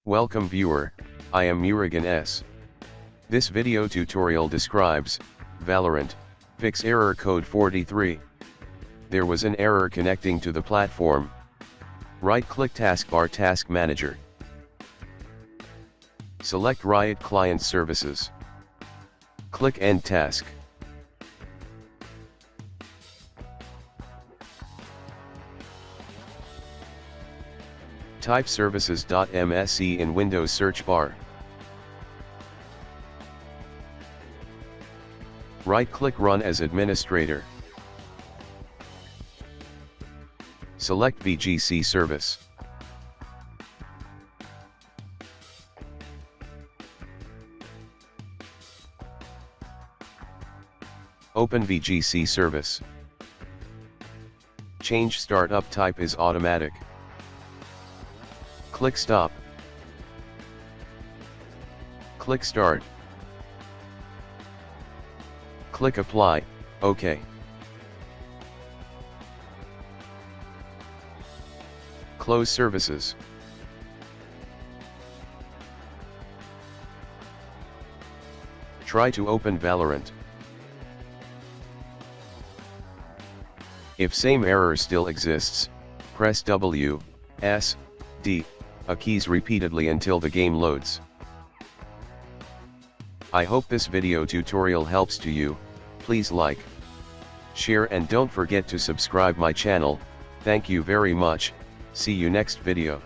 Welcome viewer, I am Murugan S. This video tutorial describes, Valorant, fix error code 43. There was an error connecting to the platform. Right-click Taskbar Task Manager. Select Riot Client Services. Click End Task. Type services.msc in Windows search bar. Right-click Run as Administrator. Select VGC service. Open VGC service. Change startup type is automatic. Click Stop. Click Start. Click Apply, OK. Close services. Try to open Valorant. If same error still exists, press W, S, D, A keys repeatedly until the game loads. I hope this video tutorial helps to you. Please like, share and don't forget to subscribe my channel. Thank you very much. See you next video.